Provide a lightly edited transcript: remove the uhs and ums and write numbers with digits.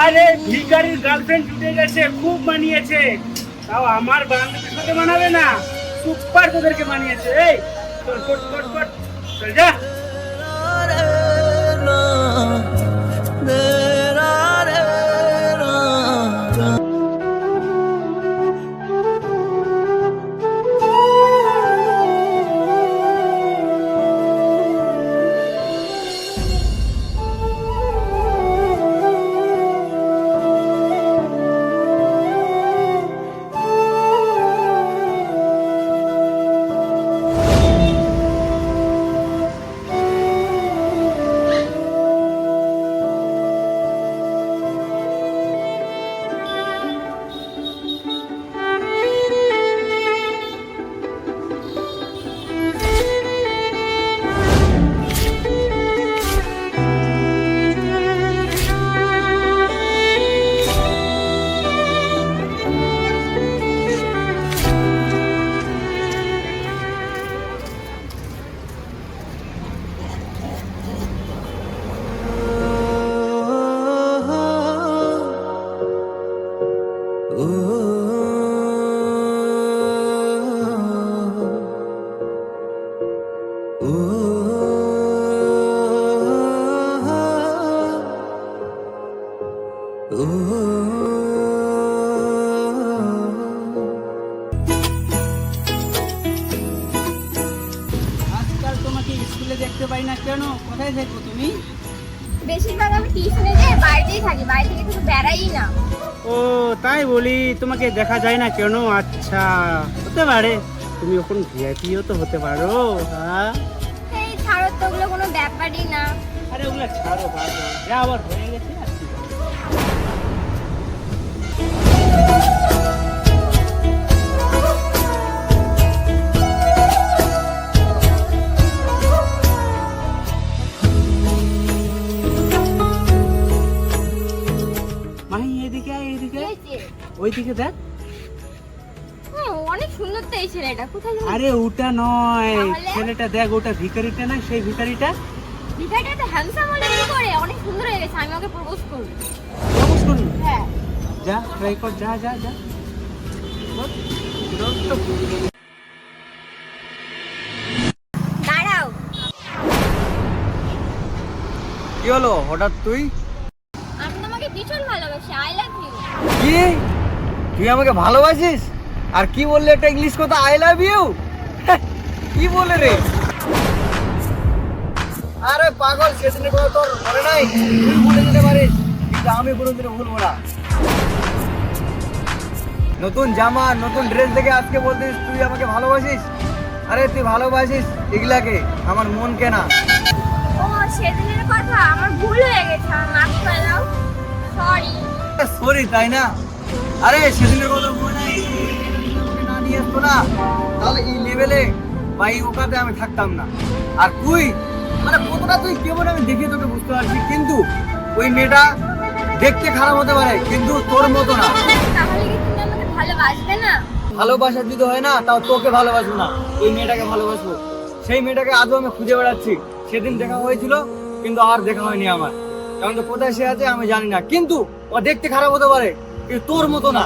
আরে ভিখারির গার্লফ্রেন্ড জুটে গেছে, খুব মানিয়েছে। তাও আমার বান্ধবীর সাথে মানাবে না, সুপার তোদেরকে মানিয়েছে। এই চল কট কট কট চল যা। আজকাল তোমাকে স্কুলে দেখতে পাই না কেন? কোথায় থাকো তুমি? বেশিরভাগ আমি টিউশনে যাই, বাড়িতেই থাকি, বাড়ি থেকে কিছু বেড়াই না। ও তাই বলি, তোমাকে দেখা যায় না কেন? আচ্ছা, হতে পারে তুমি এখন ভিআইপিও তো হতে পারো। হ্যাঁ, এই ছাড়ো তো, ওগুলো কোনো ব্যাপারই না। আরে ওগুলো ছাড়ো, বাদ দাও। যা আবার হয়ে গেছে আর কি বলবো। মাহি এদিকে আয়, এদিকে কি আয়। হয়েছে? ওইদিকে দেখ। অনেক সুন্দর তো এই ছেলেটা, কোথায় গেল? আরে ওটা নয়, তাহলে? ছেলেটা দেখ, ওটা ভিখারিটা না, সেই ভিখারিটা। ভিখারিটা তো হ্যান্ডসাম হলে কি করে? অনেক সুন্দর হয়ে গেছে, আমি ওকে প্রপোজ করব। প্রপোজ করবি? হ্যাঁ। যা ট্রাই কর, যা যা যা কর। দাঁড়াও। কি হলো হঠাৎ তুই? আমি তোমাকে ভীষণ ভালোবাসি, আই লাভ ইউ। কি তুই আমাকে ভালোবাসিস? আর কি বললে একটা ইংলিশ কথা, আই লাভ ইউ? কি বলে রে? আরে পাগল, সেদিনের কথা তোর মনে নাই? তুই ভুলে যেতে পারিস, কিন্তু আমি কোনোদিনও ভুলবো না। নতুন জামা, নতুন ড্রেস দেখে আজকে বলতিস তুই আমাকে ভালোবাসিস? আরে তুই ভালোবাসিস এগুলাকে, আমার মনকে না। ও সেদিনের কথা, আমার ভুল হয়ে গেছে, আমার মাফ করে দাও। সরি। সরি তাই না? আরে সেদিনের কথা মনে নাই? তোকে না নিয়ে আসতো না, তাহলে এই লেভেলে বা এই ওকাতে আমি থাকতাম না। আর তুই মানে কতটা তুই কেমন আমি দেখে তোকে বুঝতে পারছি, কিন্তু ওই মেয়েটা দেখতে খারাপ হতে পারে কিন্তু তোর মতো না। তাহলে কি তুমি আমাকে ভালোবাসবে না? ভালোবাসা যদি হয় না, তাও তোকে ভালোবাসবো না, এই মেয়েটাকে ভালোবাসবো। সেই মেয়েটাকে আজও আমি খুঁজে বেড়াচ্ছি। সেদিন দেখা হয়েছিল কিন্তু আর দেখা হয়নি আমার, কারণ তো কোথায় সে আছে আমি জানি না, কিন্তু ও দেখতে খারাপ হতে পারে কিন্তু তোর মতো না।